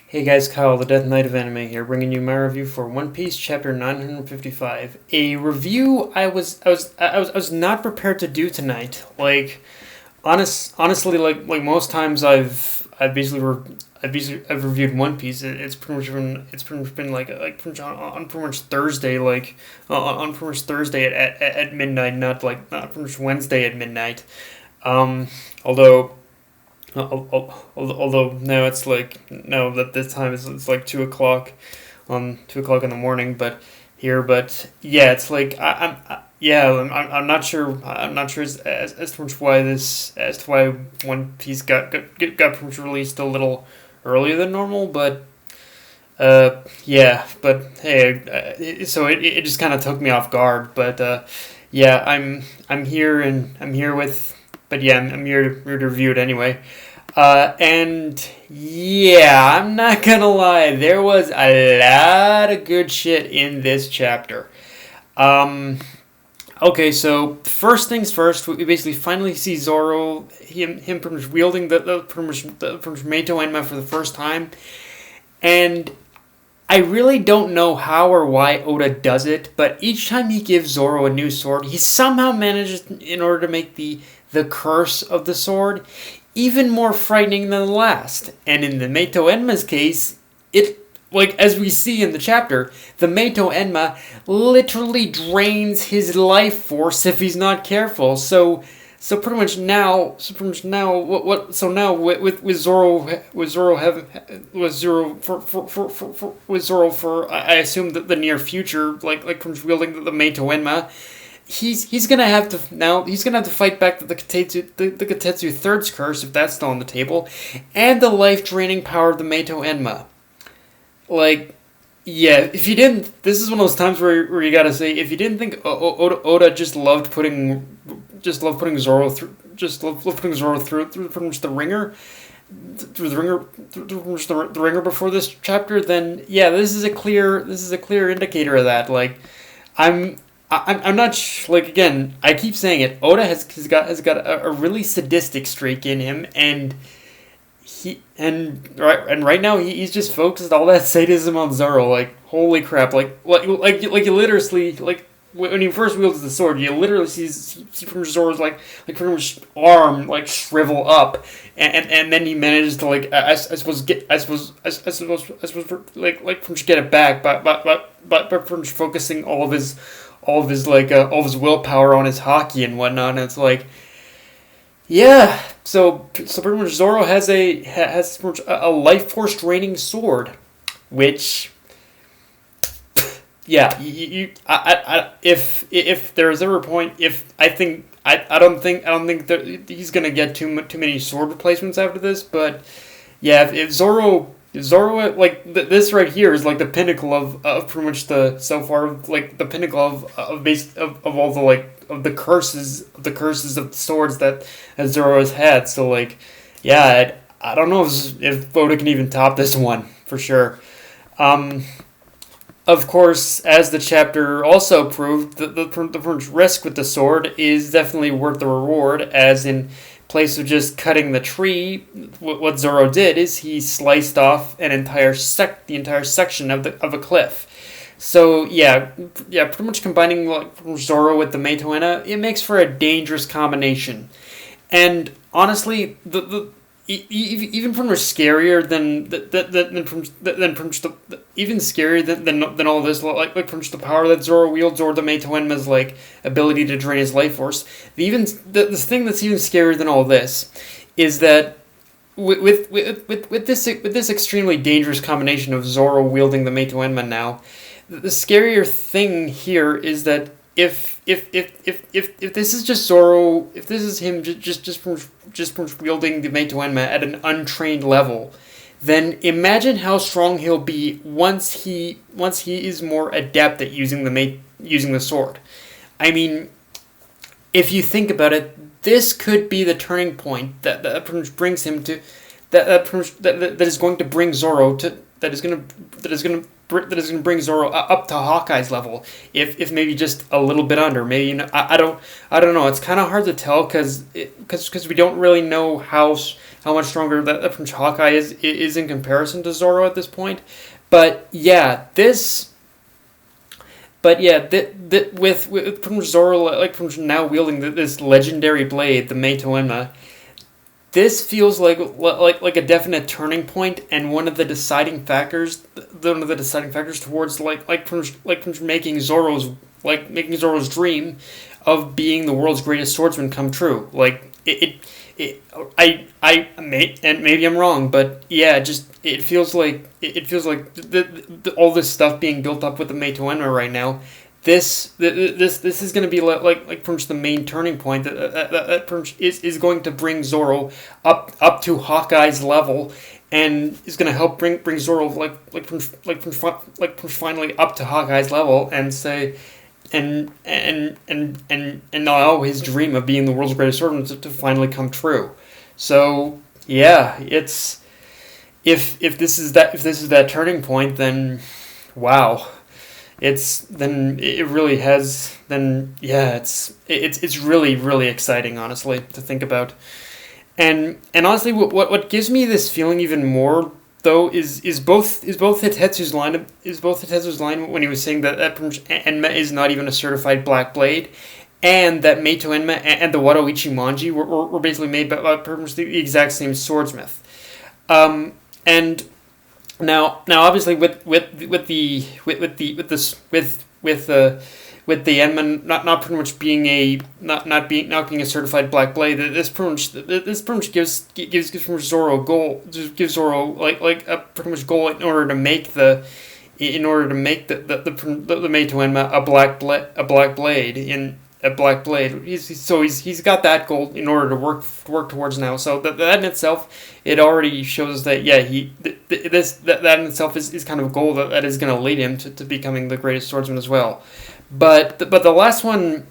Hey guys, Kyle, the Death Knight of Anime here, bringing you my review for One Piece Chapter 955. A review I was not prepared to do tonight. Honestly, like most times I've reviewed One Piece. It's pretty much been like pretty much on pretty much Thursday, on pretty much Thursday at midnight, not pretty much Wednesday at midnight. Um, although. Although now it's like no that this time it's like 2 o'clock, 2 o'clock in the morning. But yeah, it's like I'm not sure. I'm not sure as to much why One Piece got pretty much released a little earlier than normal. Yeah. But hey, so it just kind of took me off guard. Yeah, I'm here and I'm here with. But yeah, I'm here to review it anyway. And yeah, I'm not gonna lie, there was a lot of good shit in this chapter. Um, okay, so first things first, we basically finally see Zoro, him pretty much wielding the Meito Enma for the first time, and I really don't know how or why Oda does it, but each time he gives Zoro a new sword, he somehow manages, in order to make the curse of the sword even more frightening than the last. And in the Meito Enma's case, it, like as we see in the chapter, the Meito Enma literally drains his life force if he's not careful. So pretty much now, with Zoro for I assume that the near future, like from wielding the Meito Enma, he's gonna have to fight back the Katetsu Third's curse, if that's still on the table, and the life draining power of the Meito Enma. Like, yeah, if you didn't, this is one of those times where you gotta say, if you didn't think Oda just loved putting Zoro through pretty much the ringer, the ringer before this chapter, then yeah, this is a clear indicator of that. Like, I'm I'm not like, again, I keep saying it. Oda has got a really sadistic streak in him, and right now he's just focused all that sadism on Zoro. Like, holy crap! You literally, like, when he first wields the sword, you literally see from Zoro's like pretty much arm like shrivel up, and then he manages to, like, I suppose from get it back, but from focusing all of his willpower on his hockey and whatnot. And it's like, yeah, so pretty much Zoro has a life force draining sword, which, yeah, if there is ever a point, if I don't think that he's gonna get too many sword replacements after this. But yeah, if Zoro, like, this right here is like the pinnacle of pretty much the, so far, like the pinnacle of all the, like, of the curses of the swords that Zoro has had. So, like, yeah, I don't know if Oda can even top this one for sure. Of course, as the chapter also proved, the risk with the sword is definitely worth the reward, as in place of just cutting the tree, what Zoro did is he sliced off the entire section of a cliff. So yeah, pretty much combining, like, Zoro with the Meito Enma, it makes for a dangerous combination. And honestly, even from scarier even scarier than all this, like from the power that Zoro wields, or the Meito Enma's, like, ability to drain his life force. The thing that's even scarier than all this is that with this extremely dangerous combination of Zoro wielding the Meito Enma now, the scarier thing here is that if this is just Zoro, if this is him just from wielding the Meito Enma at an untrained level, then imagine how strong he'll be once he is more adept at using the sword. I mean, if you think about it, this could be the turning point that brings him to that is going to bring Zoro to that is going to that is going to bring Zoro up to Hawkeye's level, if maybe just a little bit under. Maybe I don't know. It's kind of hard to tell because we don't really know how much stronger that from Hawkeye is in comparison to Zoro at this point. But yeah, this. But yeah, with from Zoro, like from now wielding this legendary blade, the Meito Enma, this feels like a definite turning point and one of the deciding factors towards from making Zoro's dream of being the world's greatest swordsman come true. Like and maybe I'm wrong, but yeah, just it feels like all this stuff being built up with the Meito Enma right now. This is going to be like from the main turning point that is going to bring Zoro up to Hawkeye's level, and is going to help bring Zoro from finally up to Hawkeye's level, and say and allow his dream of being the world's greatest swordsman to finally come true. So yeah, it's if this is that turning point, then wow. Then it really has, then yeah, it's really, really exciting, honestly, to think about. And honestly, what gives me this feeling even more though is both Hitetsu's line when he was saying that Enma is not even a certified black blade, and that Meito Enma and the Waroichi Manji were basically made by pretty much the exact same swordsmith. And now, obviously, with the Enma not pretty much being a certified black blade, this pretty much gives Zoro a goal, gives Zoro like a pretty much goal in order to make the Meito Enma a black blade in. A black blade. He's got that goal in order to work towards now. So that in itself, it already shows that yeah, that in itself is kind of a goal that is going to lead him to becoming the greatest swordsman as well. But the last one.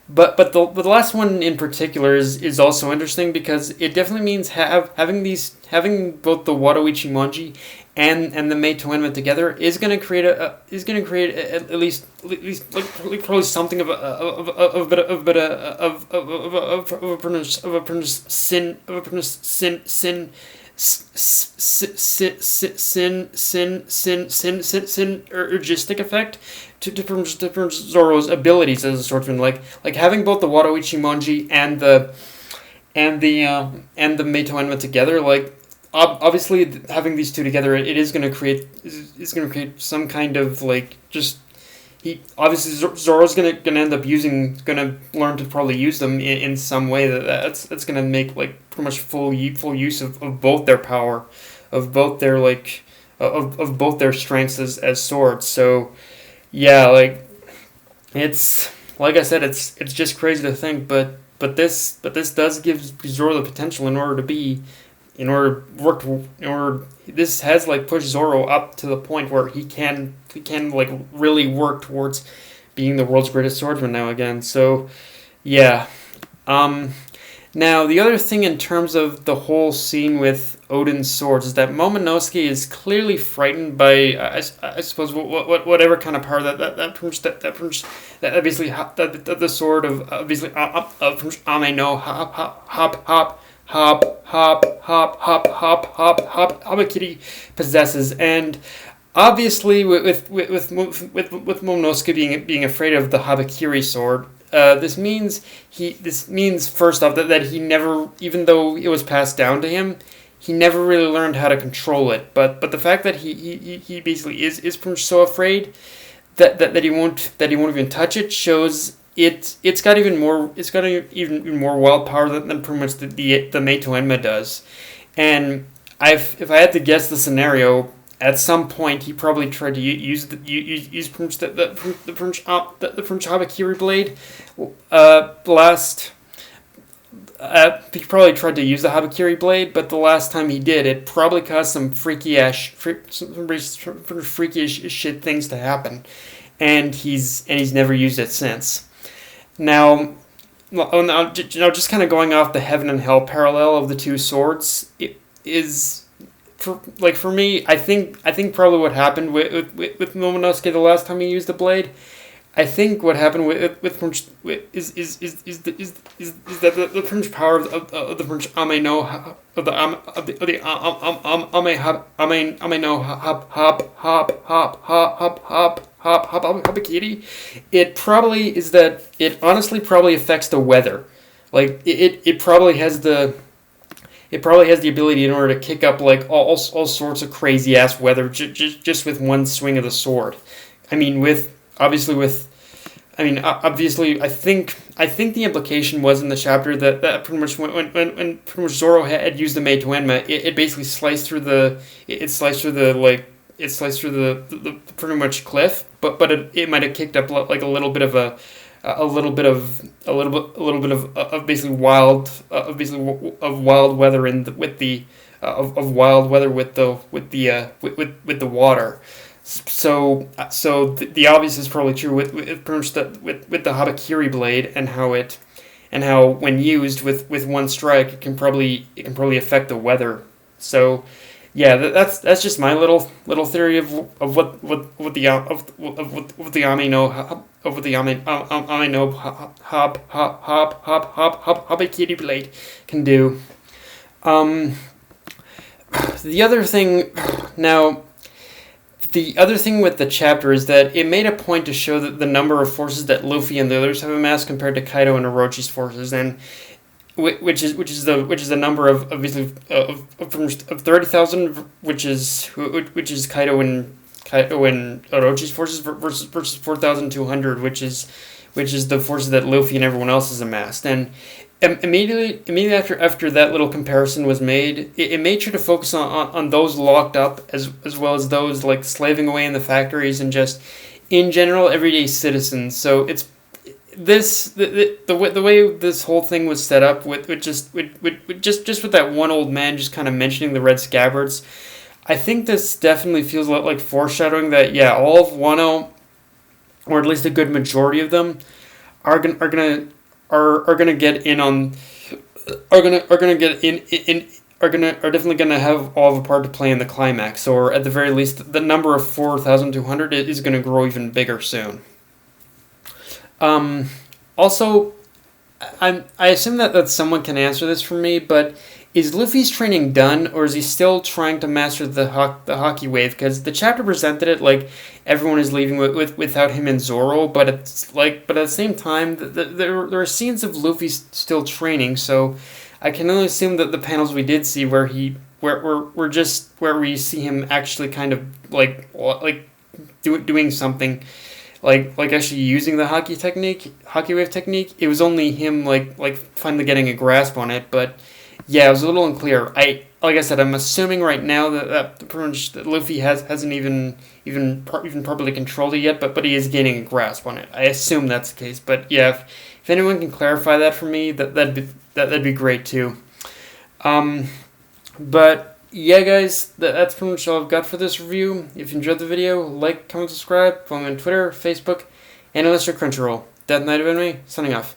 But the last one in particular is also interesting because it definitely means having both the Waroichi Manji and the Meito Enma together is going to create at least like probably something of a synergistic effect to Zoro's abilities as a swordsman, like having both the Waroichi Manji and the Meito Enma together, like obviously having these two together, it is going to create some kind of like just. Zoro's gonna end up gonna learn to probably use them in some way that's gonna make like pretty much full use of both their power, of both their of both their strengths as swords. So yeah, like it's like I said, it's just crazy to think, but this does give Zoro the potential this has like pushed Zoro up to the point where he can like really work towards being the world's greatest swordsman now again. So yeah. Now the other thing in terms of the whole scene with Odin's swords is that Momonosuke is clearly frightened by I suppose whatever kind of power that basically the sword of obviously Ame no Habakiri possesses, and obviously with Momonosuke being afraid of the Habakiri sword, this means first off that he never, even though it was passed down to him, he never really learned how to control it. But the fact that he basically is so afraid that he won't even touch it shows. It's got even more wild power than pretty much the Meito Enma does, and if I had to guess the scenario, at some point he probably tried to use the Habakiri blade. He probably tried to use the Habakiri blade, but the last time he did, it probably caused some freaky-ish shit things to happen, and he's never used it since. Now, just kind of going off the heaven and hell parallel of the two swords, it is for me, I think probably what happened with Momonosuke the last time he used the blade. I think what happened is that the French power of the French Ame no of the Ame no habakiri. It probably is that it honestly probably affects the weather. Like it probably has the ability in order to kick up like all sorts of crazy ass weather just with one swing of the sword. I mean, obviously, I think the implication was in the chapter that pretty much when pretty much Zoro had used the Mei to Enma, it basically sliced through the pretty much cliff, but it might have kicked up like a little bit of basically wild weather of wild weather with the water. So the obvious is probably true with the Habakiri blade and how when used with one strike it can probably affect the weather. So yeah, that's just my little theory of what the Ame no Habakiri blade can do. Um, the other thing now. The other thing with the chapter is that it made a point to show that the number of forces that Luffy and the others have amassed compared to Kaido and Orochi's forces, and which is the number of obviously of 30,000, which is Kaido and Orochi's forces versus 4,200, which is the forces that Luffy and everyone else has amassed. And immediately after that little comparison was made, it made sure to focus on those locked up as well as those like slaving away in the factories and just in general everyday citizens. So it's the way this whole thing was set up with just with that one old man just kind of mentioning the red scabbards. I think this definitely feels a lot like foreshadowing that all of Wano, or at least a good majority of them, are gonna get in on are definitely gonna have all of a part to play in the climax, or at the very least the number of 4,200 is gonna grow even bigger soon. Also, I assume that someone can answer this for me, but is Luffy's training done, or is he still trying to master the hockey wave? Because the chapter presented it like everyone is leaving without him and Zoro, but at the same time, there are scenes of Luffy still training, so I can only assume that the panels we did see where we see him actually kind of doing something. Like actually using the hockey wave technique, it was only him like finally getting a grasp on it. But yeah, it was a little unclear. Like I said, I'm assuming right now that Luffy hasn't even properly controlled it yet, but he is gaining a grasp on it. I assume that's the case. But yeah, if anyone can clarify that for me, that'd be great too. But yeah, guys, that's pretty much all I've got for this review. If you enjoyed the video, like, comment, subscribe, follow me on Twitter, Facebook, and unless you're Crunchyroll. Death Knight of Enemy, signing off.